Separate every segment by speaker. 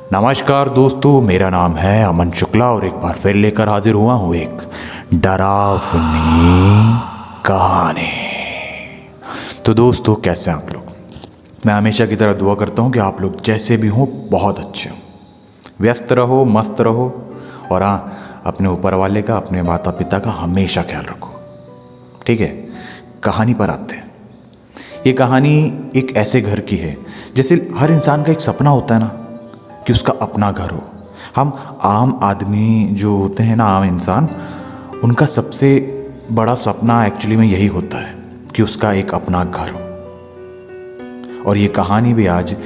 Speaker 1: नमस्कार दोस्तों, मेरा नाम है अमन शुक्ला और एक बार फिर लेकर हाजिर हुआ हूँ एक डरावनी कहानी। तो दोस्तों, कैसे हैं आप लोग? मैं हमेशा की तरह दुआ करता हूँ कि आप लोग जैसे भी हों बहुत अच्छे हों, व्यस्त रहो, मस्त रहो और हाँ, अपने ऊपर वाले का, अपने माता पिता का हमेशा ख्याल रखो। ठीक है, कहानी पर आते हैं। ये कहानी एक ऐसे घर की है जैसे हर इंसान का एक सपना होता है ना कि उसका अपना घर हो। हम आम आदमी जो होते हैं ना, आम इंसान, उनका सबसे बड़ा सपना एक्चुअली में यही होता है कि उसका एक अपना घर हो। और ये कहानी भी आज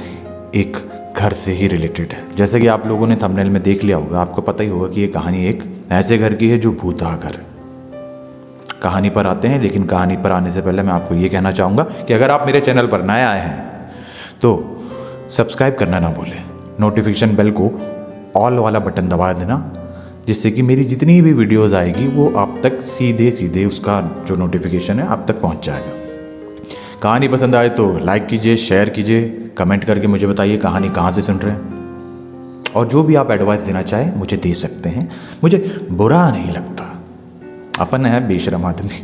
Speaker 1: एक घर से ही रिलेटेड है। जैसे कि आप लोगों ने थंबनेल में देख लिया होगा, आपको पता ही होगा कि ये कहानी एक ऐसे घर की है जो भूतहा घर है। कहानी पर आते हैं, लेकिन कहानी पर आने से पहले मैं आपको ये कहना चाहूँगा कि अगर आप मेरे चैनल पर नए आए हैं तो सब्सक्राइब करना ना भूलें, नोटिफिकेशन बेल को ऑल वाला बटन दबा देना, जिससे कि मेरी जितनी भी वीडियोस आएगी वो आप तक सीधे उसका जो नोटिफिकेशन है आप तक पहुंच जाएगा। कहानी पसंद आए तो लाइक कीजिए, शेयर कीजिए, कमेंट करके मुझे बताइए कहानी कहाँ से सुन रहे हैं। और जो भी आप एडवाइस देना चाहें मुझे दे सकते हैं, मुझे बुरा नहीं लगता। अपन है बेशरम आदमी,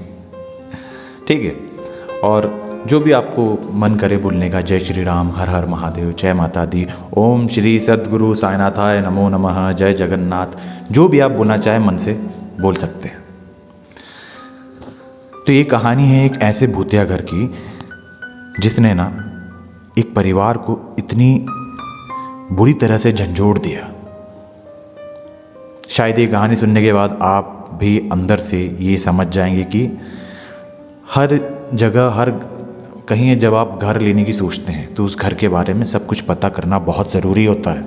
Speaker 1: ठीक है। और जो भी आपको मन करे बोलने का, जय श्री राम, हर हर महादेव, जय माता दी, ओम श्री सद्गुरु साईनाथाय नमो नमः, जय जगन्नाथ, जो भी आप बोलना चाहें मन से बोल सकते हैं। तो ये कहानी है एक ऐसे भूतिया घर की जिसने ना एक परिवार को इतनी बुरी तरह से झंझोड़ दिया। शायद ये कहानी सुनने के बाद आप भी अंदर से ये समझ जाएंगे कि हर जगह, हर कहीं जब आप घर लेने की सोचते हैं तो उस घर के बारे में सब कुछ पता करना बहुत ज़रूरी होता है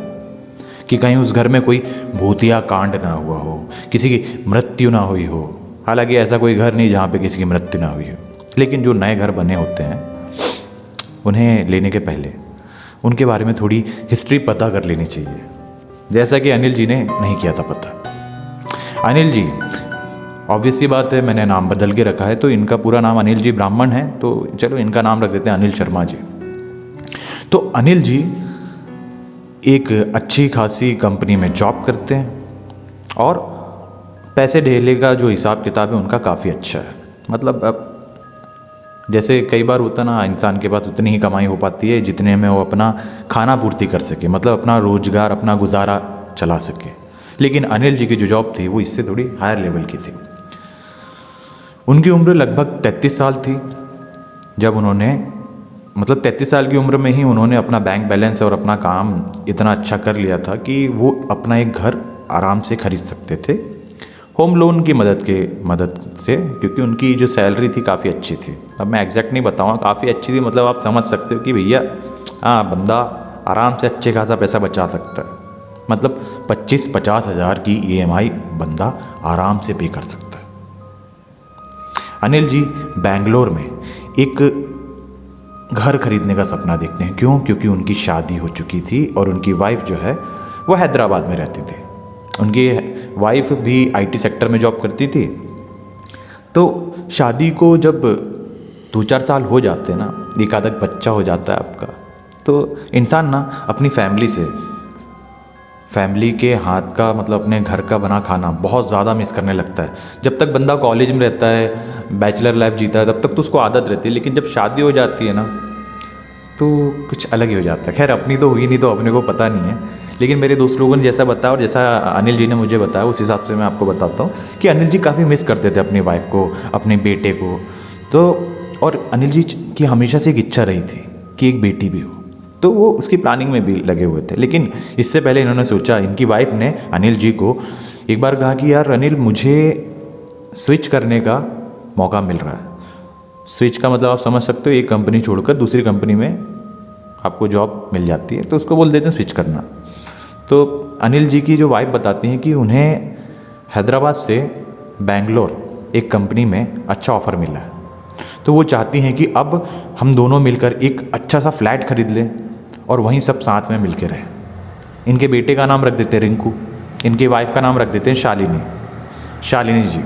Speaker 1: कि कहीं उस घर में कोई भूतिया कांड ना हुआ हो, किसी की मृत्यु ना हुई हो। हालांकि ऐसा कोई घर नहीं जहाँ पे किसी की मृत्यु ना हुई हो, लेकिन जो नए घर बने होते हैं उन्हें लेने के पहले उनके बारे में थोड़ी हिस्ट्री पता कर लेनी चाहिए, जैसा कि अनिल जी ने नहीं किया था पता। अनिल जी, ऑब्वियस सी बात है, मैंने नाम बदल के रखा है, तो इनका पूरा नाम अनिल जी ब्राह्मण है, तो चलो इनका नाम रख देते हैं अनिल शर्मा जी। तो अनिल जी एक अच्छी खासी कंपनी में जॉब करते हैं और पैसे ढेले का जो हिसाब किताब है उनका काफ़ी अच्छा है। मतलब अब जैसे कई बार होता ना, इंसान के पास उतनी ही कमाई हो पाती है जितने में वो अपना खाना पूर्ति कर सके, मतलब अपना रोजगार, अपना गुजारा चला सके। लेकिन अनिल जी की जो जॉब थी वो इससे थोड़ी हायर लेवल की थी। उनकी उम्र लगभग 33 साल थी जब उन्होंने, मतलब 33 साल की उम्र में ही उन्होंने अपना बैंक बैलेंस और अपना काम इतना अच्छा कर लिया था कि वो अपना एक घर आराम से खरीद सकते थे, होम लोन की मदद से, क्योंकि उनकी जो सैलरी थी काफ़ी अच्छी थी। अब मैं एग्जैक्ट नहीं बताऊँगा, काफ़ी अच्छी थी, मतलब आप समझ सकते हो कि भैया हाँ, बंदा आराम से अच्छे खासा पैसा बचा सकता है। मतलब 25-50 हज़ार की EMI बंदा आराम से पे कर सकता है। अनिल जी बेंगलोर में एक घर खरीदने का सपना देखते हैं। क्यों? क्योंकि उनकी शादी हो चुकी थी और उनकी वाइफ जो है वो हैदराबाद में रहती थी। उनकी वाइफ भी IT सेक्टर में जॉब करती थी। तो शादी को जब 2-4 साल हो जाते हैं ना, एक आधा बच्चा हो जाता है आपका, तो इंसान ना अपनी फैमिली के हाथ का, मतलब अपने घर का बना खाना बहुत ज़्यादा मिस करने लगता है। जब तक बंदा कॉलेज में रहता है, बैचलर लाइफ जीता है, तब तक तो उसको आदत रहती है, लेकिन जब शादी हो जाती है ना तो कुछ अलग ही हो जाता है। खैर अपनी तो हुई नहीं तो अपने को पता नहीं है, लेकिन मेरे दोस्त लोगों ने जैसा बताया और जैसा अनिल जी ने मुझे बताया उस हिसाब से मैं आपको बताता हूँ कि अनिल जी काफ़ी मिस करते थे अपनी वाइफ को, अपने बेटे को। तो और अनिल जी की हमेशा से एक इच्छा रही थी कि एक बेटी भी हो, तो वो उसकी प्लानिंग में भी लगे हुए थे। लेकिन इससे पहले इन्होंने सोचा, इनकी वाइफ ने अनिल जी को एक बार कहा कि यार अनिल, मुझे स्विच करने का मौका मिल रहा है। स्विच का मतलब आप समझ सकते हो, एक कंपनी छोड़कर दूसरी कंपनी में आपको जॉब मिल जाती है, तो उसको बोल देते हैं स्विच करना। तो अनिल जी की जो वाइफ बताती हैं कि उन्हें हैदराबाद से बेंगलोर एक कंपनी में अच्छा ऑफ़र मिला है, तो वो चाहती हैं कि अब हम दोनों मिलकर एक अच्छा सा फ्लैट खरीद लें और वहीं सब साथ में मिल के रहें। इनके बेटे का नाम रख देते हैं रिंकू, इनके वाइफ का नाम रख देते हैं शालिनी जी,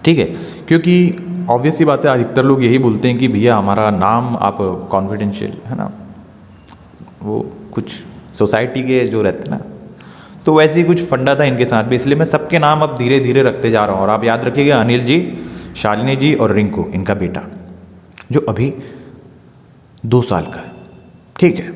Speaker 1: ठीक है। क्योंकि ऑब्वियस सी बात है, अधिकतर लोग यही बोलते हैं कि भैया हमारा नाम आप कॉन्फिडेंशियल है ना, वो कुछ सोसाइटी के जो रहते हैं ना, तो वैसे ही कुछ फंडा था इनके साथ भी, इसलिए मैं सबके नाम अब धीरे धीरे रखते जा रहा हूँ। और आप याद रखिएगा, अनिल जी, शालिनी जी और रिंकू, इनका बेटा जो अभी 2 साल का है, ठीक है।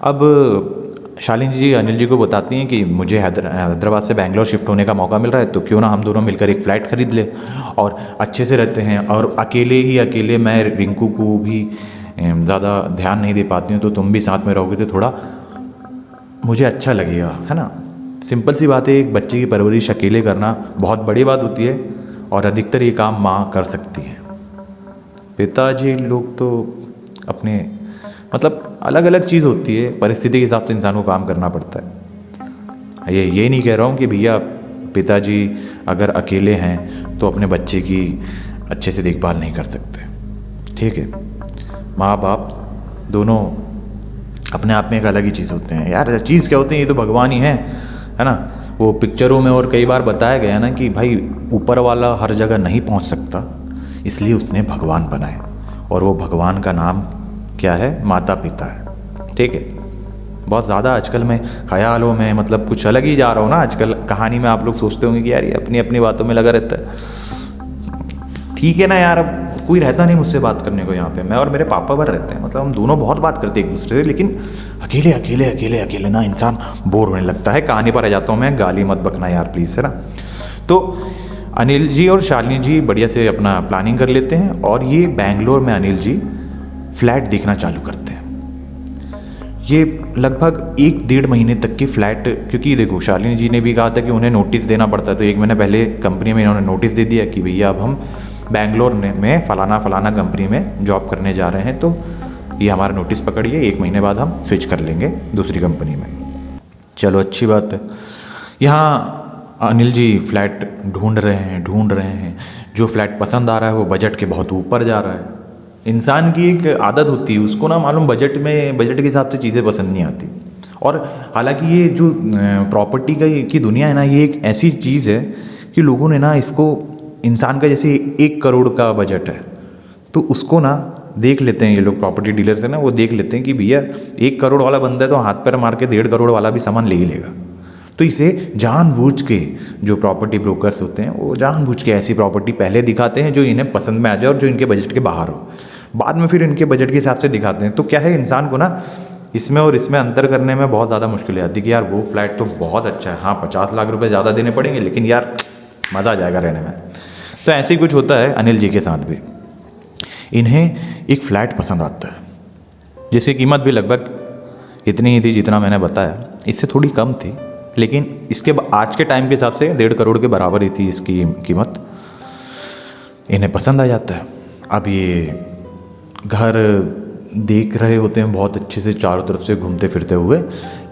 Speaker 1: अब शालिनी जी अनिल जी को बताती हैं कि मुझे हैदराबाद से बैंगलोर शिफ्ट होने का मौका मिल रहा है, तो क्यों ना हम दोनों मिलकर एक फ़्लैट ख़रीद लें और अच्छे से रहते हैं। और अकेले मैं रिंकू को भी ज़्यादा ध्यान नहीं दे पाती हूँ, तो तुम भी साथ में रहोगे तो थोड़ा मुझे अच्छा लगेगा, है ना। सिंपल सी बात है, एक बच्चे की परवरिश अकेले करना बहुत बड़ी बात होती है, और अधिकतर ये काम माँ कर सकती है। पिताजी लोग तो अपने मतलब अलग अलग चीज़ होती है, परिस्थिति के हिसाब से इंसान को काम करना पड़ता है। ये नहीं कह रहा हूँ कि भैया पिताजी अगर अकेले हैं तो अपने बच्चे की अच्छे से देखभाल नहीं कर सकते, ठीक है। माँ बाप दोनों अपने आप में एक अलग ही चीज़ होते हैं यार। चीज़ क्या होते हैं, ये तो भगवान ही है ना। वो पिक्चरों में और कई बार बताया गया ना कि भाई ऊपर वाला हर जगह नहीं पहुंच सकता, इसलिए उसने भगवान बनाए, और वो भगवान का नाम क्या है, माता पिता है, ठीक है। बहुत ज़्यादा आजकल मैं ख्यालों में मतलब कुछ अलग ही जा रहा हूँ ना आजकल। कहानी में आप लोग सोचते होंगे कि यार ये अपनी अपनी बातों में लगा रहता है, ठीक है ना यार। अब कोई रहता नहीं मुझसे बात करने को यहाँ पे, मैं और मेरे पापा भर रहते हैं, मतलब हम दोनों बहुत बात करते हैं एक दूसरे से, लेकिन अकेले ना इंसान बोर होने लगता है। कहानी पर आ जाता हूँ मैं, गाली मत बकना यार प्लीज़, है ना। तो अनिल जी और शालिनी जी बढ़िया से अपना प्लानिंग कर लेते हैं, और ये बैंगलोर में अनिल जी फ्लैट देखना चालू करते हैं। ये लगभग 1-1.5 महीने तक की फ्लैट, क्योंकि देखो शालिनी जी ने भी कहा था कि उन्हें नोटिस देना पड़ता है, तो 1 महीने पहले कंपनी में इन्होंने नोटिस दे दिया कि भैया अब हम बैंगलोर में फलाना कंपनी में जॉब करने जा रहे हैं, तो ये हमारा नोटिस पकड़िए, 1 महीने बाद हम स्विच कर लेंगे दूसरी कंपनी में। चलो अच्छी बात है। यहाँ अनिल जी फ्लैट ढूंढ रहे हैं। जो फ्लैट पसंद आ रहा है वो बजट के बहुत ऊपर जा रहा है। इंसान की एक आदत होती है, उसको ना मालूम बजट के हिसाब से चीज़ें पसंद नहीं आती। और हालांकि ये जो प्रॉपर्टी की दुनिया है ना, ये एक ऐसी चीज़ है कि लोगों ने ना इसको, इंसान का जैसे 1 करोड़ का बजट है, तो उसको ना देख लेते हैं ये लोग प्रॉपर्टी डीलर से ना, वो देख लेते हैं कि भैया 1 करोड़ वाला बंदा है तो हाथ पैर मार के 1.5 करोड़ वाला भी सामान ले ही लेगा। तो इसे जानबूझ के जो प्रॉपर्टी ब्रोकर्स होते हैं वो जानबूझ के ऐसी प्रॉपर्टी पहले दिखाते हैं जो इन्हें पसंद में आ जाए और जो इनके बजट के बाहर हो, बाद में फिर इनके बजट के हिसाब से दिखाते हैं। तो क्या है, इंसान को ना इसमें और इसमें अंतर करने में बहुत ज़्यादा मुश्किल आती है कि यार वो फ्लैट तो बहुत अच्छा है, हाँ 50 लाख रुपए ज़्यादा देने पड़ेंगे, लेकिन यार मज़ा आ जाएगा रहने में। तो ऐसे ही कुछ होता है अनिल जी के साथ भी। इन्हें एक फ़्लैट पसंद आता है, जिसकी कीमत भी लगभग इतनी ही थी जितना मैंने बताया, इससे थोड़ी कम थी, लेकिन इसके आज के टाइम के हिसाब से 1.5 करोड़ के बराबर ही थी इसकी कीमत। इन्हें पसंद आ जाता है। अब ये घर देख रहे होते हैं बहुत अच्छे से चारों तरफ से घूमते फिरते हुए,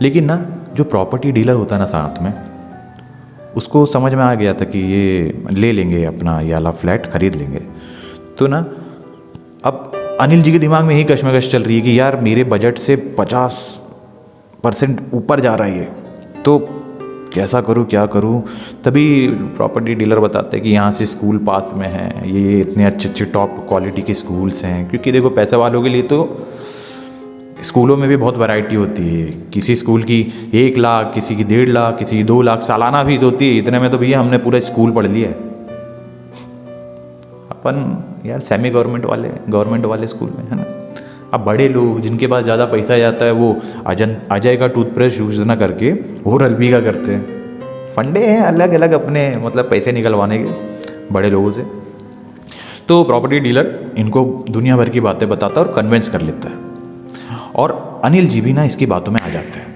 Speaker 1: लेकिन ना जो प्रॉपर्टी डीलर होता है ना साथ में, उसको समझ में आ गया था कि ये ले लेंगे अपना ये वाला फ्लैट खरीद लेंगे। तो ना अब अनिल जी के दिमाग में यही कश्मकश चल रही है कि यार मेरे बजट से 50% ऊपर जा रहा है ये, तो कैसा करूँ क्या करूँ। तभी प्रॉपर्टी डीलर बताते हैं कि यहाँ से स्कूल पास में है, ये इतने अच्छे टॉप क्वालिटी के स्कूल्स हैं। क्योंकि देखो पैसे वालों के लिए तो स्कूलों में भी बहुत वैरायटी होती है, किसी स्कूल की 1 लाख, किसी की 1.5 लाख, किसी की 2 लाख सालाना फीस होती है। इतने में तो भैया हमने पूरा स्कूल पढ़ लिया है अपन यार, सेमी गवर्नमेंट वाले स्कूल में, है ना। अब बड़े लोग जिनके पास ज़्यादा पैसा जाता है वो अजय का टूथब्रश यूज़ ना करके ओरल बी का करते हैं। फंडे हैं अलग अलग अपने, मतलब पैसे निकलवाने के बड़े लोगों से। तो प्रॉपर्टी डीलर इनको दुनिया भर की बातें बताता है और कन्विंस कर लेता है, और अनिल जी भी ना इसकी बातों में आ जाते हैं।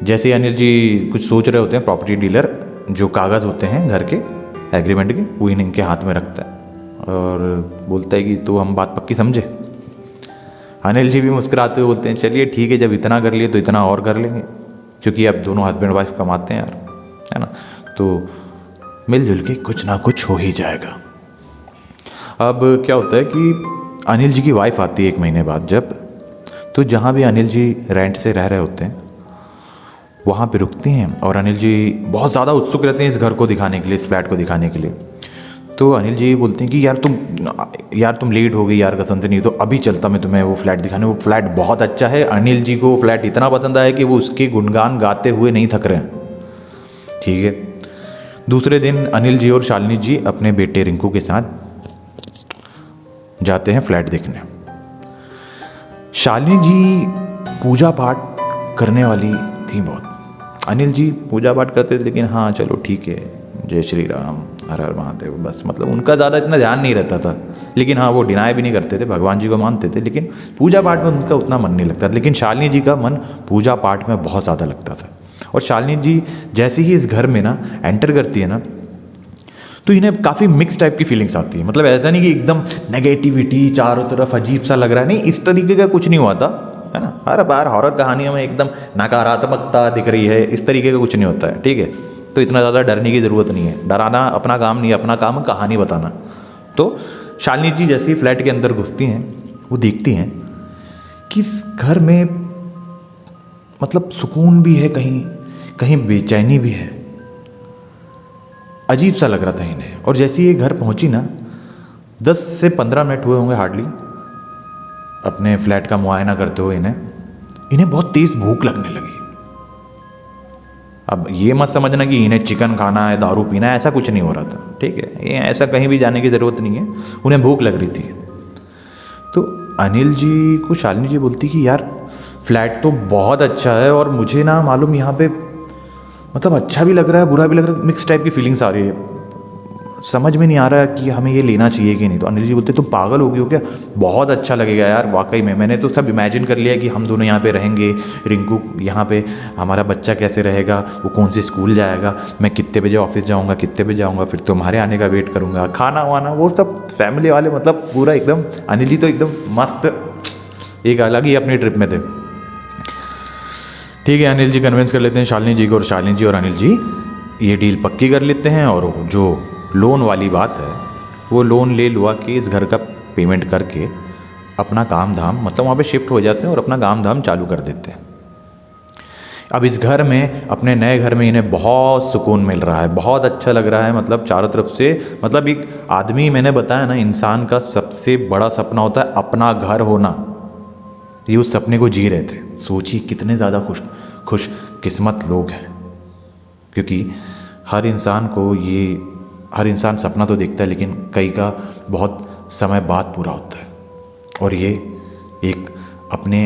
Speaker 1: जैसे अनिल जी कुछ सोच रहे होते हैं, प्रॉपर्टी डीलर जो कागज़ होते हैं घर के एग्रीमेंट के वो इनके हाथ में रखता है और बोलता है कि तो हम बात पक्की समझे। अनिल जी भी मुस्कुराते हुए बोलते हैं चलिए ठीक है, जब इतना कर लिए तो इतना और कर लेंगे, क्योंकि अब दोनों हस्बैंड वाइफ कमाते हैं यार, है ना, तो मिलजुल के कुछ ना कुछ हो ही जाएगा। अब क्या होता है कि अनिल जी की वाइफ आती है 1 महीने बाद जब, तो जहाँ भी अनिल जी रेंट से रह रहे होते हैं वहाँ पे रुकती हैं, और अनिल जी बहुत ज़्यादा उत्सुक रहते हैं इस घर को दिखाने के लिए, इस फ्लैट को दिखाने के लिए। तो अनिल जी बोलते हैं कि यार तुम लेट हो गई यार, कसम से, नहीं तो अभी चलता मैं तुम्हें वो फ्लैट दिखाने। वो फ्लैट बहुत अच्छा है। अनिल जी को फ्लैट इतना पसंद आया कि वो उसके गुणगान गाते हुए नहीं थक रहे हैं। ठीक है, दूसरे दिन अनिल जी और शालिनी जी अपने बेटे रिंकू के साथ जाते हैं फ्लैट देखने। शालिनी जी पूजा पाठ करने वाली थी बहुत। अनिल जी पूजा पाठ करते थे, लेकिन हाँ चलो ठीक है, जय श्री राम, हर हर महादेव, बस मतलब उनका ज़्यादा इतना ध्यान नहीं रहता था। लेकिन हाँ वो डिनाई भी नहीं करते थे, भगवान जी को मानते थे, लेकिन पूजा पाठ में उनका उतना मन नहीं लगता। लेकिन शालिनी जी का मन पूजा पाठ में बहुत ज़्यादा लगता था। और शालिनी जी जैसे ही इस घर में ना एंटर करती है ना, तो इन्हें काफ़ी मिक्स टाइप की फीलिंग्स आती है। मतलब ऐसा नहीं कि एकदम नेगेटिविटी चारों तरफ अजीब सा लग रहा है, नहीं, इस तरीके का कुछ नहीं हुआ था, है ना। हर बार हॉरर कहानियों में एकदम नकारात्मकता दिख रही है, इस तरीके का कुछ नहीं होता है। ठीक है, तो इतना ज़्यादा डरने की ज़रूरत नहीं है। डराना अपना काम नहीं, अपना काम कहानी बताना। तो शालिनी जी जैसे ही फ्लैट के अंदर घुसती हैं, वो देखती हैं कि इस घर में मतलब सुकून भी है, कहीं कहीं बेचैनी भी है। अजीब सा लग रहा था इन्हें। और जैसे ये घर पहुंची ना, 10 से 15 मिनट हुए होंगे हार्डली अपने फ्लैट का मुआयना करते हुए इन्हें बहुत तेज़ भूख लगने लगी। अब ये मत समझना कि इन्हें चिकन खाना है, दारू पीना है, ऐसा कुछ नहीं हो रहा था। ठीक है, ये ऐसा कहीं भी जाने की ज़रूरत नहीं है, उन्हें भूख लग रही थी। तो अनिल जी को शालिनी जी बोलती कि यार फ्लैट तो बहुत अच्छा है, और मुझे ना मालूम यहाँ पे मतलब अच्छा भी लग रहा है, बुरा भी लग रहा है, मिक्स टाइप की फीलिंग्स आ रही है, समझ में नहीं आ रहा है कि हमें ये लेना चाहिए कि नहीं। तो अनिल जी बोलते तुम पागल हो गई हो क्या, बहुत अच्छा लगेगा यार, वाकई में मैंने तो सब इमेजिन कर लिया कि हम दोनों यहाँ पे रहेंगे, रिंकू यहाँ पे, हमारा बच्चा कैसे रहेगा, वो कौन से स्कूल जाएगा, मैं कितने बजे ऑफिस जाऊँगा, कितने बजे जाऊँगा, फिर तुम्हारे आने का वेट करूँगा, खाना वाना वो सब फैमिली वाले, मतलब पूरा एकदम। अनिल जी तो एकदम मस्त, एक अलग ही अपनी ट्रिप में थे। ठीक है, अनिल जी कन्विंस कर लेते हैं शालिनी जी को, और शालिनी जी और अनिल जी ये डील पक्की कर लेते हैं। और जो लोन वाली बात है, वो लोन ले लुआ के इस घर का पेमेंट करके अपना काम धाम, मतलब वहाँ पे शिफ्ट हो जाते हैं और अपना काम धाम चालू कर देते हैं। अब इस घर में, अपने नए घर में इन्हें बहुत सुकून मिल रहा है, बहुत अच्छा लग रहा है। मतलब चारों तरफ से, मतलब एक आदमी, मैंने बताया ना, इंसान का सबसे बड़ा सपना होता है अपना घर होना। ये उस सपने को जी रहे थे। सोचिए कितने ज़्यादा खुश किस्मत लोग हैं, क्योंकि हर इंसान सपना तो देखता है, लेकिन कई का बहुत समय बाद पूरा होता है। और ये एक अपने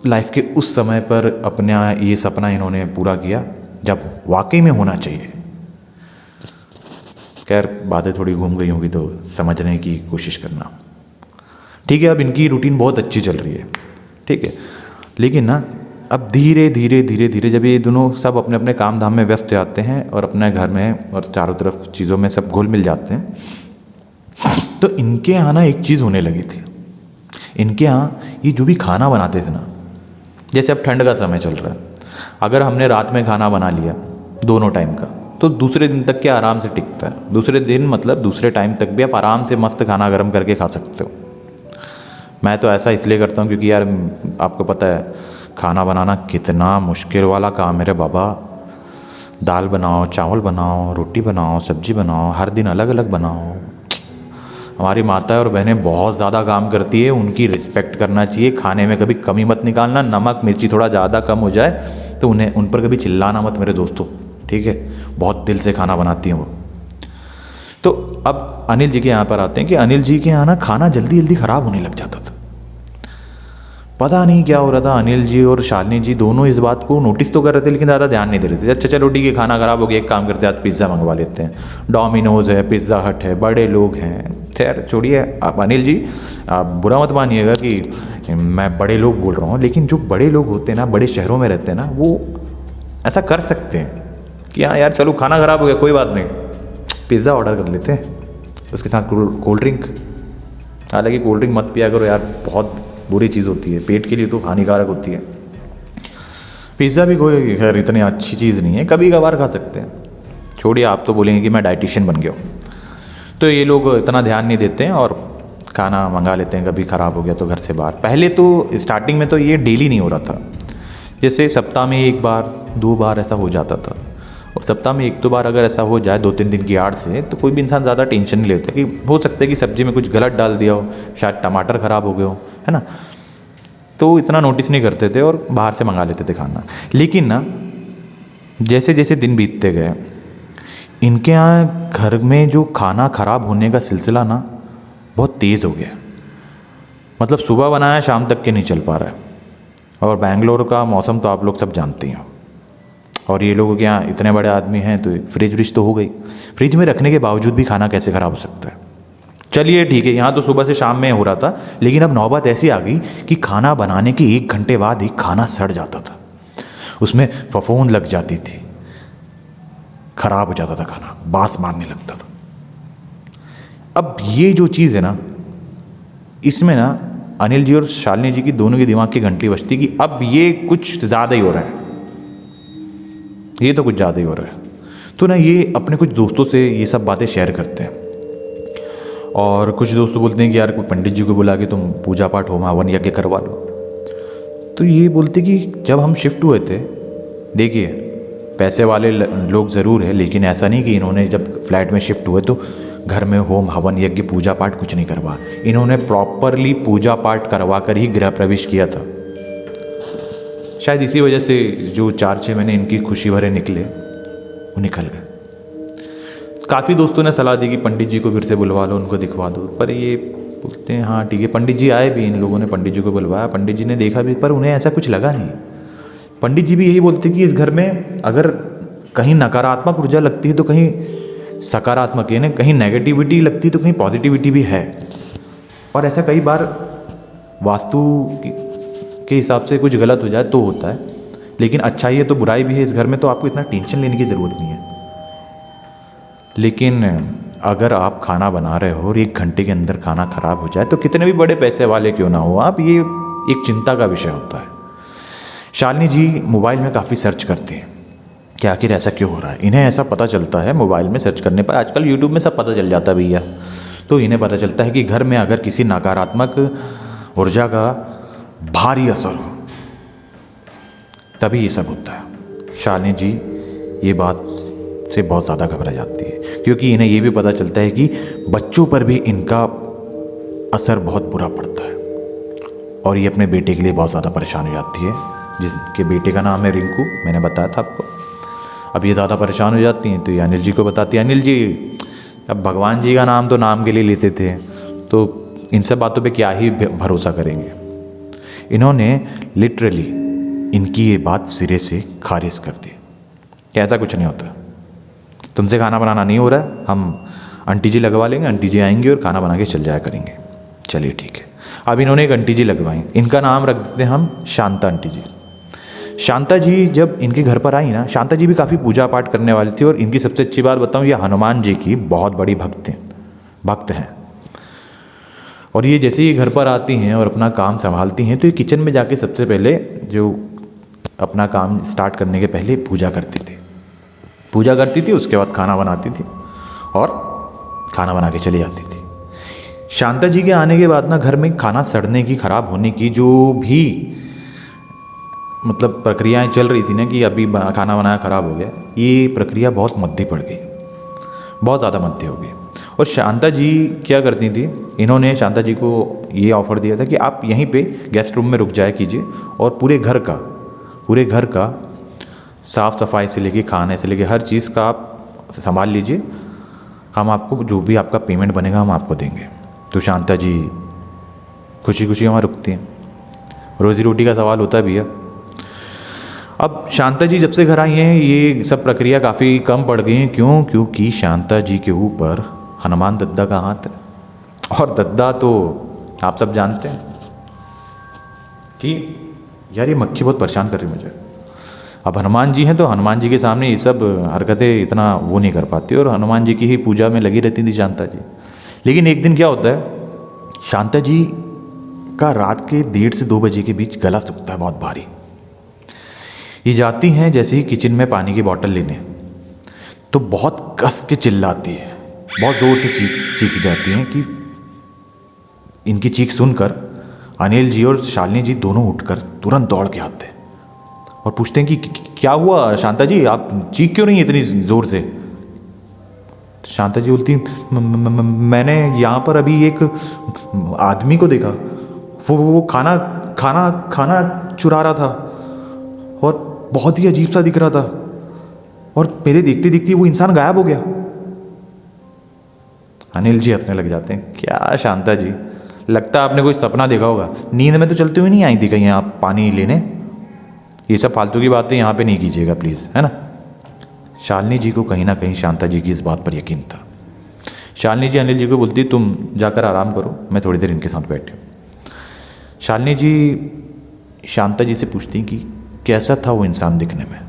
Speaker 1: लाइफ के उस समय पर अपना ये सपना इन्होंने पूरा किया जब वाकई में होना चाहिए। खैर बातें थोड़ी घूम गई होंगी, तो समझने की कोशिश करना। ठीक है, अब इनकी रूटीन बहुत अच्छी चल रही है। ठीक है, लेकिन ना अब धीरे धीरे जब ये दोनों सब अपने अपने काम धाम में व्यस्त जाते हैं और अपने घर में और चारों तरफ चीज़ों में सब घुल मिल जाते हैं, तो इनके यहाँ ना एक चीज़ होने लगी थी। इनके यहाँ ये जो भी खाना बनाते थे ना, जैसे अब ठंड का समय चल रहा है, अगर हमने रात में खाना बना लिया दोनों टाइम का, तो दूसरे दिन तक के आराम से टिकता है। दूसरे दिन मतलब दूसरे टाइम तक भी आप आराम से मस्त खाना गर्म करके खा सकते हो। मैं तो ऐसा इसलिए करता हूँ क्योंकि यार आपको पता है खाना बनाना कितना मुश्किल वाला काम है रे बाबा। दाल बनाओ, चावल बनाओ, रोटी बनाओ, सब्जी बनाओ, हर दिन अलग अलग बनाओ। हमारी माता और बहनें बहुत ज़्यादा काम करती है, उनकी रिस्पेक्ट करना चाहिए। खाने में कभी कमी मत निकालना। नमक मिर्ची थोड़ा ज़्यादा कम हो जाए तो उन पर कभी चिल्लाना मत मेरे दोस्तों, ठीक है। बहुत दिल से खाना बनाती हैं वो। तो अब अनिल जी के यहाँ पर आते हैं कि अनिल जी के यहाँ ना खाना जल्दी जल्दी ख़राब होने लग जाता था। पता नहीं क्या हो रहा था। अनिल जी और शालिनी जी दोनों इस बात को नोटिस तो कर रहे थे, लेकिन ज़्यादा ध्यान नहीं दे रहे थे। अच्छा चलो ठीक है, खाना ख़राब हो गया, एक काम करते हैं आज पिज़्ज़ा मंगवा लेते हैं। डोमिनोज़ है, पिज़्ज़ा हट है, बड़े लोग हैं। खैर छोड़िए आप अनिल जी, आप बुरा मत मानिएगा कि मैं बड़े लोग बोल रहा हूँ, लेकिन जो बड़े लोग होते हैं ना, बड़े शहरों में रहते हैं ना, वो ऐसा कर सकते हैं कि हाँ यार चलो खाना ख़राब हो गया, कोई बात नहीं, पिज़्ज़ा ऑर्डर कर लेते हैं, उसके साथ कोल्ड ड्रिंक। हालांकि कोल्ड ड्रिंक मत पिया करो यार, बहुत बुरी चीज़ होती है, पेट के लिए तो हानिकारक होती है। पिज़्ज़ा भी कोई खैर इतनी अच्छी चीज़ नहीं है, कभी कभार खा सकते हैं। छोड़िए, आप तो बोलेंगे कि मैं डाइटिशियन बन गया हूँ। तो ये लोग इतना ध्यान नहीं देते हैं और खाना मंगा लेते हैं, कभी ख़राब हो गया तो घर से बाहर। पहले तो स्टार्टिंग में तो ये डेली नहीं हो रहा था, जैसे सप्ताह में 1 बार 2 बार ऐसा हो जाता था। सप्ताह में 1-2 बार अगर ऐसा हो जाए 2-3 दिन की आड़ से, तो कोई भी इंसान ज़्यादा टेंशन नहीं लेता कि हो सकता है कि सब्ज़ी में कुछ गलत डाल दिया हो, शायद टमाटर ख़राब हो गए हो, है ना। तो इतना नोटिस नहीं करते थे और बाहर से मंगा लेते थे खाना। लेकिन ना जैसे जैसे दिन बीतते गए, इनके यहाँ घर में जो खाना ख़राब होने का सिलसिला ना बहुत तेज़ हो गया। मतलब सुबह बनाया शाम तक के नहीं चल पा रहा है। और बैंगलोर का मौसम तो आप लोग सब जानते हैं। और ये लोगों के यहाँ इतने बड़े आदमी हैं तो फ्रिज व्रिज तो हो गई, फ्रिज में रखने के बावजूद भी खाना कैसे ख़राब हो सकता है। चलिए ठीक है, यहाँ तो सुबह से शाम में हो रहा था, लेकिन अब नौबत ऐसी आ गई कि खाना बनाने के 1 घंटे बाद ही खाना सड़ जाता था, उसमें फफूंद लग जाती थी, खराब हो जाता था खाना, बास मारने लगता था। अब ये जो चीज़ है ना, इसमें ना अनिल जी और शालिनी जी की दोनों की दिमाग की घंटी बजती कि अब ये कुछ ज़्यादा ही हो रहा है, ये तो कुछ ज़्यादा ही हो रहा है। तो ना ये अपने कुछ दोस्तों से ये सब बातें शेयर करते हैं। और कुछ दोस्त बोलते हैं कि यार कोई पंडित जी को बुला के तुम पूजा पाठ होम हवन यज्ञ करवा लो। तो ये बोलते कि जब हम शिफ्ट हुए थे, देखिए पैसे वाले लोग ज़रूर है, लेकिन ऐसा नहीं कि इन्होंने जब फ्लैट में शिफ्ट हुए तो घर में होम हवन यज्ञ पूजा पाठ कुछ नहीं करवा। इन्होंने प्रॉपरली पूजा पाठ करवा कर ही गृह प्रवेश किया था। शायद इसी वजह से जो 4-6 महीने इनकी खुशी भरे निकले वो निकल गए। काफ़ी दोस्तों ने सलाह दी कि पंडित जी को फिर से बुलवा लो, उनको दिखवा दो, पर ये बोलते हैं हाँ ठीक है। पंडित जी आए भी, इन लोगों ने पंडित जी को बुलवाया, पंडित जी ने देखा भी, पर उन्हें ऐसा कुछ लगा नहीं। पंडित जी भी यही बोलते कि इस घर में अगर कहीं नकारात्मक ऊर्जा लगती है तो कहीं सकारात्मक, यानी कहीं नेगेटिविटी लगती है तो कहीं पॉजिटिविटी भी है। और ऐसा कई बार वास्तु के हिसाब से कुछ गलत हो जाए तो होता है, लेकिन अच्छाई है तो बुराई भी है इस घर में, तो आपको इतना टेंशन लेने की ज़रूरत नहीं है। लेकिन अगर आप खाना बना रहे हो और 1 घंटे के अंदर खाना ख़राब हो जाए तो कितने भी बड़े पैसे वाले क्यों ना हो आप, ये एक चिंता का विषय होता है। शालिनी जी मोबाइल में काफ़ी सर्च करती हैं कि आखिर ऐसा क्यों हो रहा है। इन्हें ऐसा पता चलता है मोबाइल में सर्च करने पर, आजकल यूट्यूब में सब पता चल जाता है भैया, तो इन्हें पता चलता है कि घर में अगर किसी नकारात्मक ऊर्जा का भारी असर हो तभी ये सब होता है। शालिनी जी ये बात से बहुत ज़्यादा घबरा जाती है, क्योंकि इन्हें ये भी पता चलता है कि बच्चों पर भी इनका असर बहुत बुरा पड़ता है। और ये अपने बेटे के लिए बहुत ज़्यादा परेशान हो जाती है, जिसके बेटे का नाम है रिंकू, मैंने बताया था आपको। अब ये ज़्यादा परेशान हो जाती हैं तो ये अनिल जी को बताती है। अनिल जी, अब भगवान जी का नाम तो नाम के लिए लेते थे, तो इन सब बातों पे क्या ही भरोसा करेंगे। इन्होंने लिटरली इनकी ये बात सिरे से खारिज कर दी कि ऐसा कुछ नहीं होता, तुमसे खाना बनाना नहीं हो रहा है, हम आंटी जी लगवा लेंगे, आंटी जी आएंगी और खाना बना के चल जाया करेंगे। चलिए ठीक है। अब इन्होंने एक आंटी जी लगवाई, इनका नाम रख देते हैं हम शांता आंटी जी। शांता जी जब इनके घर पर आई ना, शांता जी भी काफ़ी पूजा पाठ करने वाली थी, और इनकी सबसे अच्छी बात बताऊँ, ये हनुमान जी की बहुत बड़ी भक्त हैं। और ये जैसे ही घर पर आती हैं और अपना काम संभालती हैं तो ये किचन में जाके सबसे पहले जो अपना काम स्टार्ट करने के पहले पूजा करती थी, उसके बाद खाना बनाती थी और खाना बना के चली जाती थी। शांता जी के आने के बाद ना घर में खाना सड़ने की, ख़राब होने की जो भी मतलब प्रक्रियाएं चल रही थी ना कि अभी खाना बनाया ख़राब हो गया, ये प्रक्रिया बहुत मध्य पड़ गई, बहुत ज़्यादा मध्य हो गई। और शांता जी क्या करती थी, इन्होंने शांता जी को ये ऑफ़र दिया था कि आप यहीं पे गेस्ट रूम में रुक जाया कीजिए और पूरे घर का साफ़ सफाई से लेके खाने से लेके हर चीज़ का आप संभाल लीजिए, हम आपको जो भी आपका पेमेंट बनेगा हम आपको देंगे। तो शांता जी खुशी खुशी वहाँ रुकती हैं, रोज़ी रोटी का सवाल होता है भैया। अब शांता जी जब से घर आई हैं ये सब प्रक्रिया काफ़ी कम पड़ गई हैं। क्यों? क्योंकि शांता जी के ऊपर हनुमान दद्दा का हाथ है, और दद्दा तो आप सब जानते हैं कि यार ये मक्खी बहुत परेशान कर रही मुझे। अब हनुमान जी हैं तो हनुमान जी के सामने ये सब हरकतें इतना वो नहीं कर पाती, और हनुमान जी की ही पूजा में लगी रहती थी शांता जी। लेकिन एक दिन क्या होता है, शांता जी का रात के 1:30 से 2 बजे के बीच गला सूखता है बहुत भारी। ये जाती हैं जैसे ही किचन में पानी की बोतल लेने, तो बहुत कस के चिल्लाती है, बहुत ज़ोर से चीखी जाती हैं कि इनकी चीख सुनकर अनिल जी और शालिनी जी दोनों उठकर तुरंत दौड़ के आते हैं और पूछते हैं कि क्या हुआ शांता जी, आप चीख क्यों नहीं है इतनी ज़ोर से। शांता जी बोलती मैंने यहाँ पर अभी एक आदमी को देखा, वो खाना खाना खाना चुरा रहा था और बहुत ही अजीब सा दिख रहा था और मेरे देखते देखते वो इंसान गायब हो गया। अनिल जी हंसने लग जाते हैं, क्या शांता जी, लगता है आपने कोई सपना देखा होगा, नींद में तो चलते हुए नहीं आई थी कहीं आप पानी लेने, ये सब फालतू की बातें यहाँ पे नहीं कीजिएगा प्लीज़, है ना। शालिनी जी को कहीं ना कहीं शांता जी की इस बात पर यकीन था। शालिनी जी अनिल जी को बोलती तुम जाकर आराम करो, मैं थोड़ी देर इनके साथ बैठी हूँ। शालिनी जी शांता जी से पूछती कि कैसा था वो इंसान दिखने में।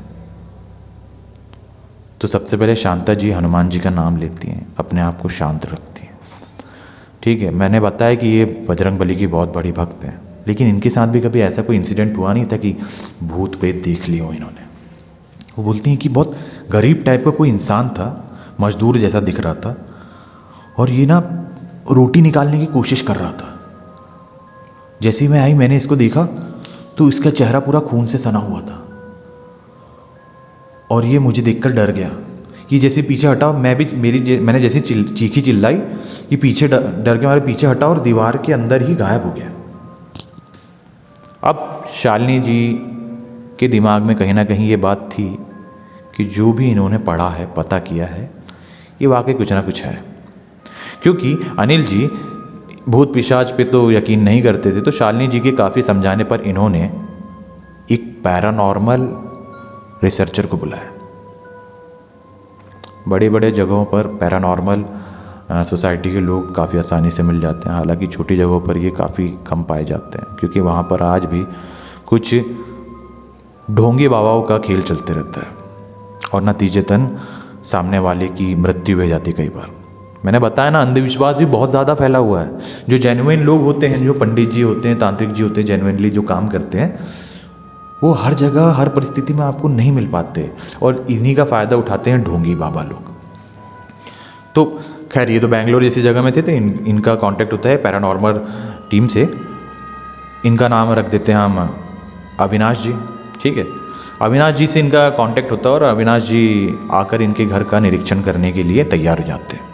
Speaker 1: तो सबसे पहले शांता जी हनुमान जी का नाम लेती हैं, अपने आप को शांत रखती हैं। ठीक है, मैंने बताया कि ये बजरंग बली की बहुत बड़ी भक्त हैं, लेकिन इनके साथ भी कभी ऐसा कोई इंसिडेंट हुआ नहीं था कि भूत प्रेत देख लिए हो इन्होंने। वो बोलती हैं कि बहुत गरीब टाइप का कोई इंसान था, मजदूर जैसा दिख रहा था और ये ना रोटी निकालने की कोशिश कर रहा था। जैसे ही मैं आई मैंने इसको देखा तो इसका चेहरा पूरा खून से सना हुआ था और ये मुझे देखकर डर गया। ये जैसे पीछे हटा, मैंने जैसे चीखी चिल्लाई, ये पीछे डर के मारे पीछे हटा और दीवार के अंदर ही गायब हो गया। अब शालिनी जी के दिमाग में कहीं ना कहीं ये बात थी कि जो भी इन्होंने पढ़ा है, पता किया है, ये वाकई कुछ ना कुछ है। क्योंकि अनिल जी भूत पिशाच पे तो यकीन नहीं करते थे, तो शालिनी जी के काफ़ी समझाने पर इन्होंने एक पैरानॉर्मल रिसर्चर को बुलाया। बड़े बड़े जगहों पर पैरानॉर्मल सोसाइटी के लोग काफ़ी आसानी से मिल जाते हैं, हालांकि छोटी जगहों पर ये काफ़ी कम पाए जाते हैं, क्योंकि वहाँ पर आज भी कुछ ढोंगी बाबाओं का खेल चलते रहता है और नतीजतन सामने वाले की मृत्यु हो जाती कई बार। मैंने बताया ना, अंधविश्वास भी बहुत ज़्यादा फैला हुआ है। जो जेन्युइन लोग होते हैं, जो पंडित जी होते हैं, तांत्रिक जी होते हैं, जेन्युइनली जो काम करते हैं, वो हर जगह हर परिस्थिति में आपको नहीं मिल पाते और इन्हीं का फ़ायदा उठाते हैं ढोंगी बाबा लोग। तो खैर ये तो बेंगलोर जैसी जगह में थे, तो इनका कांटेक्ट होता है पैरानॉर्मल टीम से। इनका नाम रख देते हैं हम अविनाश जी। ठीक है, अविनाश जी से इनका कांटेक्ट होता है और अविनाश जी आकर इनके घर का निरीक्षण करने के लिए तैयार हो जाते हैं।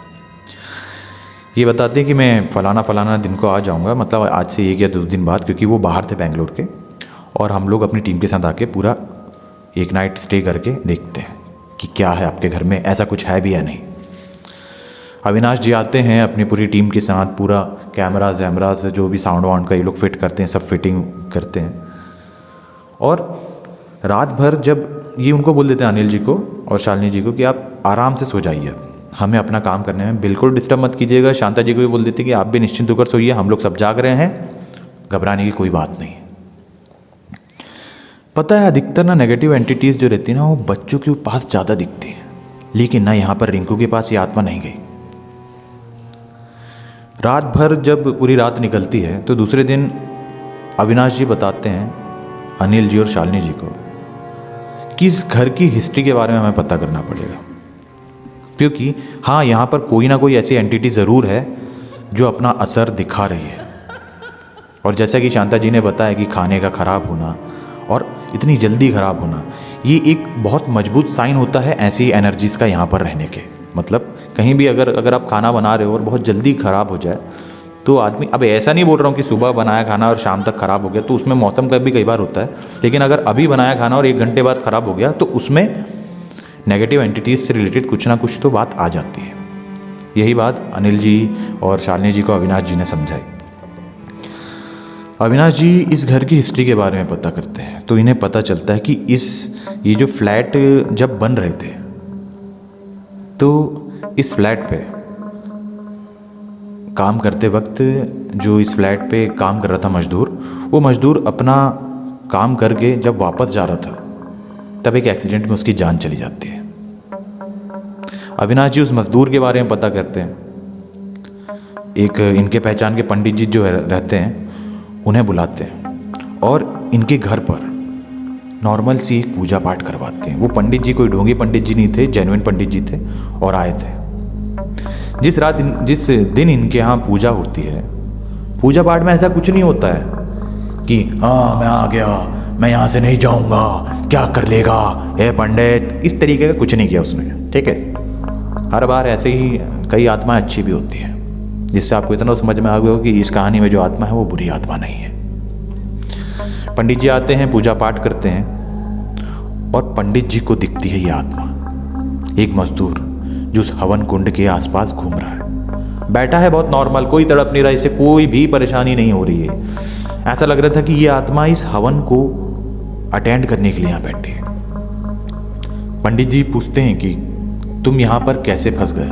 Speaker 1: ये बताते हैं कि मैं फ़लाना दिन को आ जाऊंगा, मतलब आज से 1 या 2 दिन बाद, क्योंकि वो बाहर थे बेंगलोर के, और हम लोग अपनी टीम के साथ आके पूरा एक नाइट स्टे करके देखते हैं कि क्या है आपके घर में, ऐसा कुछ है भी या नहीं। अविनाश जी आते हैं अपनी पूरी टीम के साथ, पूरा कैमराज वैमराज जो भी साउंड वाउंड का ये लोग फिट करते हैं, सब फिटिंग करते हैं। और रात भर जब ये उनको बोल देते हैं अनिल जी को और शालिनी जी को कि आप आराम से सो जाइए, हमें अपना काम करने में बिल्कुल डिस्टर्ब मत कीजिएगा। शांता जी को भी बोल देते कि आप भी निश्चिंत होकर सोइए, हम लोग सब जाग रहे हैं, घबराने की कोई बात नहीं है। पता है अधिकतर ना नेगेटिव एंटिटीज़ जो रहती है ना, वो बच्चों के पास ज़्यादा दिखती हैं, लेकिन ना यहाँ पर रिंकू के पास ये आत्मा नहीं गई। रात भर जब पूरी रात निकलती है तो दूसरे दिन अविनाश जी बताते हैं अनिल जी और शालिनी जी को कि इस घर की हिस्ट्री के बारे में हमें पता करना पड़ेगा, क्योंकि हाँ यहाँ पर कोई ना कोई ऐसी एंटिटी ज़रूर है जो अपना असर दिखा रही है। और जैसा कि शांता जी ने बताया कि खाने का ख़राब होना और इतनी जल्दी ख़राब होना, ये एक बहुत मजबूत साइन होता है ऐसी एनर्जीज़ का यहाँ पर रहने के। मतलब कहीं भी अगर आप खाना बना रहे हो और बहुत जल्दी ख़राब हो जाए तो आदमी, अब ऐसा नहीं बोल रहा हूँ कि सुबह बनाया खाना और शाम तक ख़राब हो गया, तो उसमें मौसम का भी कई बार होता है, लेकिन अगर अभी बनाया खाना और 1 घंटे बाद ख़राब हो गया तो उसमें नेगेटिव एंटिटीज़ से रिलेटेड कुछ ना कुछ तो बात आ जाती है। यही बात अनिल जी और शालिनी जी को अविनाश जी ने समझाई। अविनाश जी इस घर की हिस्ट्री के बारे में पता करते हैं तो इन्हें पता चलता है कि ये जो फ्लैट जब बन रहे थे तो इस फ्लैट पे काम करते वक्त जो इस फ्लैट पे काम कर रहा था मज़दूर, वो मज़दूर अपना काम करके जब वापस जा रहा था तब एक एक्सीडेंट में उसकी जान चली जाती है। अविनाश जी उस मज़दूर के बारे में पता करते हैं। एक इनके पहचान के पंडित जी जो रहते हैं उन्हें बुलाते हैं और इनके घर पर नॉर्मल सी एक पूजा पाठ करवाते हैं। वो पंडित जी कोई ढोंगी पंडित जी नहीं थे, जेन्युइन पंडित जी थे और आए थे। जिस दिन इनके यहाँ पूजा होती है, पूजा पाठ में ऐसा कुछ नहीं होता है कि हाँ मैं आ गया, मैं यहाँ से नहीं जाऊँगा, क्या कर लेगा हे पंडित, इस तरीके का कुछ नहीं किया उसने। ठीक है, हर बार ऐसे ही कई आत्माएं अच्छी भी होती हैं, जिससे आपको इतना समझ में आ गया हो कि इस कहानी में जो आत्मा है वो बुरी आत्मा नहीं है। पंडित जी आते हैं, पूजा पाठ करते हैं और पंडित जी को दिखती है ये आत्मा, एक मजदूर जो उस हवन कुंड के आसपास घूम रहा है, बैठा है बहुत नॉर्मल, कोई तड़प नहीं रहा, इससे कोई भी परेशानी नहीं हो रही है। ऐसा लग रहा था कि ये आत्मा इस हवन को अटेंड करने के लिए यहाँ बैठी है। पंडित जी पूछते हैं कि तुम यहाँ पर कैसे फंस गए?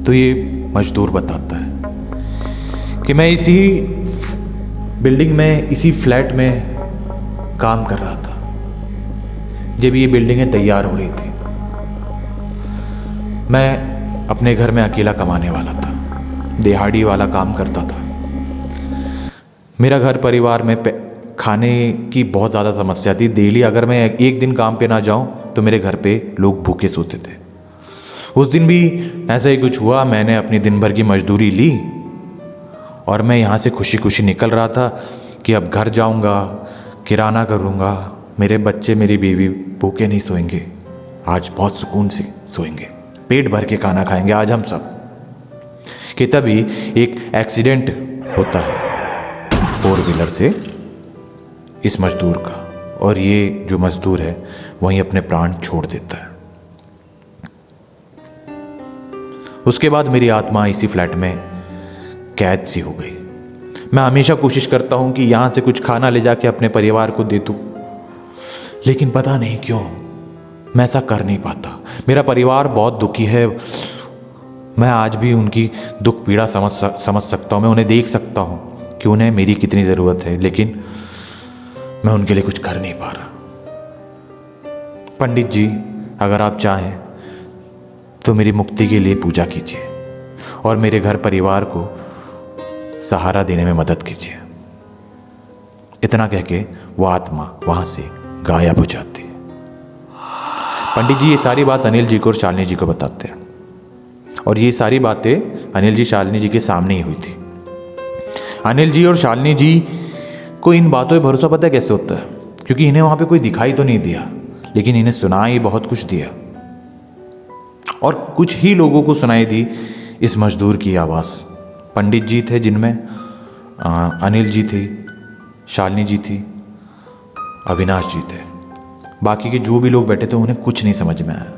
Speaker 1: तो ये मजदूर बताता है कि मैं इसी बिल्डिंग में, इसी फ्लैट में काम कर रहा था जब ये बिल्डिंगें तैयार हो रही थी। मैं अपने घर में अकेला कमाने वाला था, दिहाड़ी वाला काम करता था। मेरा घर परिवार में खाने की बहुत ज़्यादा समस्या थी। डेली अगर मैं एक दिन काम पे ना जाऊं तो मेरे घर पे लोग भूखे सोते थे। उस दिन भी ऐसा ही कुछ हुआ। मैंने अपनी दिन भर की मजदूरी ली और मैं यहाँ से खुशी खुशी निकल रहा था कि अब घर जाऊँगा, किराना करूँगा, मेरे बच्चे मेरी बीवी भूखे नहीं सोएंगे, आज बहुत सुकून से सोएंगे, पेट भर के खाना खाएंगे आज हम सब। कि तभी एक एक्सीडेंट होता है 4 व्हीलर से इस मजदूर का, और ये जो मजदूर है वहीं अपने प्राण छोड़ देता है। उसके बाद मेरी आत्मा इसी फ्लैट में कैद सी हो गई। मैं हमेशा कोशिश करता हूं कि यहां से कुछ खाना ले जाके अपने परिवार को दे दूं, लेकिन पता नहीं क्यों मैं ऐसा कर नहीं पाता। मेरा परिवार बहुत दुखी है, मैं आज भी उनकी दुख पीड़ा समझ सकता हूँ, मैं उन्हें देख सकता हूँ कि उन्हें मेरी कितनी ज़रूरत है, लेकिन मैं उनके लिए कुछ कर नहीं पा रहा। पंडित जी, अगर आप चाहें तो मेरी मुक्ति के लिए पूजा कीजिए और मेरे घर परिवार को सहारा देने में मदद कीजिए। इतना कह के वो आत्मा वहाँ से गायब हो जाती है। पंडित जी ये सारी बात अनिल जी को और शालिनी जी को बताते हैं, और ये सारी बातें अनिल जी शालिनी जी के सामने ही हुई थी। अनिल जी और शालिनी जी को इन बातों पे भरोसा पता है कैसे होता है? क्योंकि इन्हें वहाँ पे कोई दिखाई तो नहीं दिया, लेकिन इन्हें सुनाई बहुत कुछ दिया, और कुछ ही लोगों को सुनाई दी इस मजदूर की आवाज़। पंडित जी थे जिनमें अनिल जी थे, शालिनी जी थी, अविनाश जी थे। बाकी के जो भी लोग बैठे थे उन्हें कुछ नहीं समझ में आया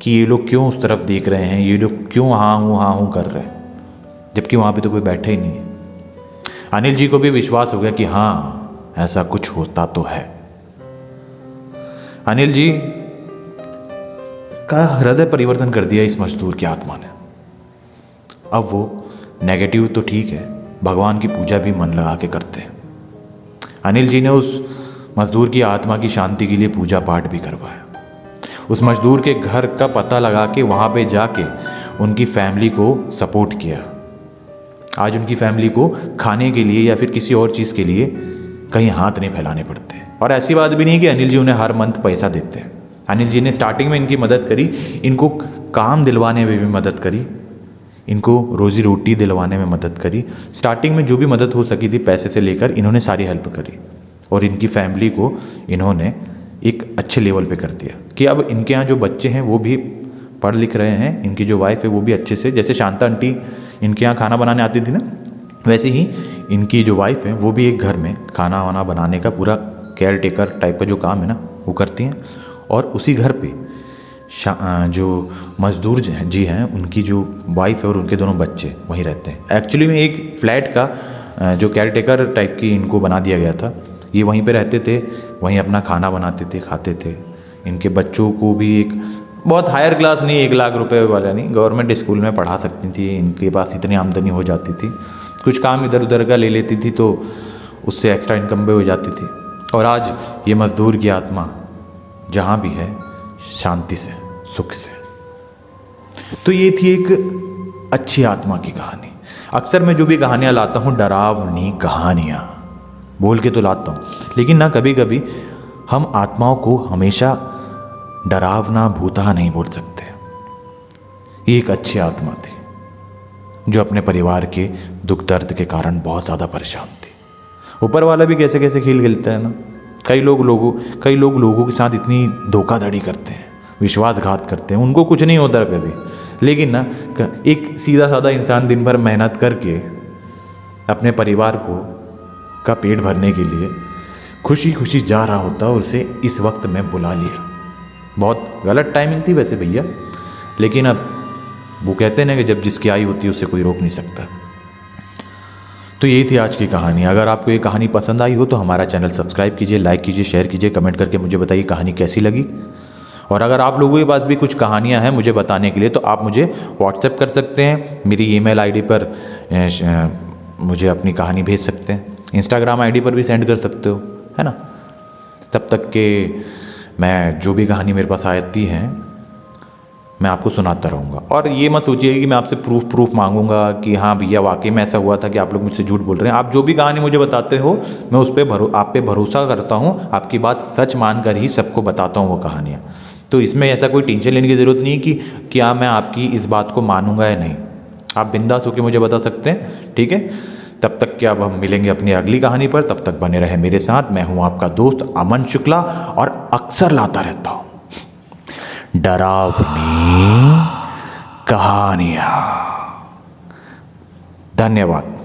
Speaker 1: कि ये लोग क्यों उस तरफ देख रहे हैं, ये लोग क्यों हाँ हूँ कर रहे हैं, जबकि वहाँ पे तो कोई बैठा ही नहीं है। अनिल जी को भी विश्वास हो गया कि हाँ ऐसा कुछ होता तो है। अनिल जी का हृदय परिवर्तन कर दिया इस मजदूर की आत्मा ने। अब वो नेगेटिव तो ठीक है, भगवान की पूजा भी मन लगा के करते हैं। अनिल जी ने उस मजदूर की आत्मा की शांति के लिए पूजा पाठ भी करवाया। उस मजदूर के घर का पता लगा के वहाँ पे जाके उनकी फैमिली को सपोर्ट किया। आज उनकी फैमिली को खाने के लिए या फिर किसी और चीज़ के लिए कहीं हाथ नहीं फैलाने पड़ते। और ऐसी बात भी नहीं कि अनिल जी उन्हें हर मंथ पैसा देते हैं। अनिल जी ने स्टार्टिंग में इनकी मदद करी, इनको काम दिलवाने में भी मदद करी, इनको रोज़ी रोटी दिलवाने में मदद करी। स्टार्टिंग में जो भी मदद हो सकी थी पैसे से लेकर इन्होंने सारी हेल्प करी, और इनकी फैमिली को इन्होंने एक अच्छे लेवल पे कर दिया कि अब इनके यहाँ जो बच्चे हैं वो भी पढ़ लिख रहे हैं, इनकी जो वाइफ है वो भी अच्छे से, जैसे शांता आंटी इनके यहाँ खाना बनाने आती थी ना, वैसे ही इनकी जो वाइफ है वो भी एक घर में खाना वाना बनाने का पूरा केयर टेकर टाइप का जो काम है ना वो करती हैं। और उसी घर पे जो मजदूर जी हैं उनकी जो वाइफ है और उनके दोनों बच्चे वहीं रहते हैं। एक्चुअली में एक फ्लैट का जो केयर टेकर टाइप की इनको बना दिया गया था, ये वहीं पे रहते थे, वहीं अपना खाना बनाते थे, खाते थे। इनके बच्चों को भी एक बहुत हायर क्लास नहीं, 1 लाख रुपए वाला नहीं, गवर्नमेंट स्कूल में पढ़ा सकती थी, इनके पास इतनी आमदनी हो जाती थी। कुछ काम इधर उधर का ले लेती थी तो उससे एक्स्ट्रा इनकम भी हो जाती थी। और आज ये मजदूर की आत्मा जहाँ भी है शांति से, सुख से। तो ये थी एक अच्छी आत्मा की कहानी। अक्सर मैं जो भी कहानियाँ लाता हूँ डरावनी कहानियाँ बोल के तो लाता हूँ, लेकिन ना कभी कभी हम आत्माओं को हमेशा डरावना भूतहा नहीं बोल सकते। ये एक अच्छी आत्मा थी जो अपने परिवार के दुख दर्द के कारण बहुत ज़्यादा परेशान थी। ऊपर वाला भी कैसे कैसे खेल खेलता है ना। कई लोग लोगों के साथ इतनी धोखाधड़ी करते हैं, विश्वासघात करते हैं, उनको कुछ नहीं होता कभी। लेकिन ना एक सीधा साधा इंसान दिन भर मेहनत करके अपने परिवार का पेट भरने के लिए खुशी खुशी जा रहा होता और उसे इस वक्त में बुला लिया। बहुत गलत टाइमिंग थी वैसे भैया, लेकिन अब वो कहते हैं ना कि जब जिसकी आई होती है उसे कोई रोक नहीं सकता। तो यही थी आज की कहानी। अगर आपको ये कहानी पसंद आई हो तो हमारा चैनल सब्सक्राइब कीजिए, लाइक कीजिए, शेयर कीजिए, कमेंट करके मुझे बताइए कहानी कैसी लगी। और अगर आप लोगों के पास भी कुछ कहानियाँ हैं मुझे बताने के लिए तो आप मुझे व्हाट्सएप कर सकते हैं, मेरी ईमेल आईडी पर मुझे अपनी कहानी भेज सकते हैं, इंस्टाग्राम आईडी पर भी सेंड कर सकते हो, है ना। तब तक के मैं जो भी कहानी मेरे पास आती है मैं आपको सुनाता रहूँगा। और ये मत सोचिए कि मैं आपसे प्रूफ मांगूंगा कि हाँ भैया वाकई में ऐसा हुआ था कि आप लोग मुझसे झूठ बोल रहे हैं। आप जो भी कहानी मुझे बताते हो मैं उस पर आप पे भरोसा करता हूँ, आपकी बात सच मानकर ही सबको बताता हूँ वो कहानियाँ। तो इसमें ऐसा कोई टेंशन लेने की ज़रूरत नहीं कि क्या मैं आपकी इस बात को मानूंगा या नहीं। आप बिंदास होकर मुझे बता सकते हैं, ठीक है। तब तक के अब हम मिलेंगे अपनी अगली कहानी पर, तब तक बने रहे मेरे साथ। मैं हूँ आपका दोस्त अमन शुक्ला और अक्सर लाता रहता हूँ डरावनी कहानियाँ। धन्यवाद।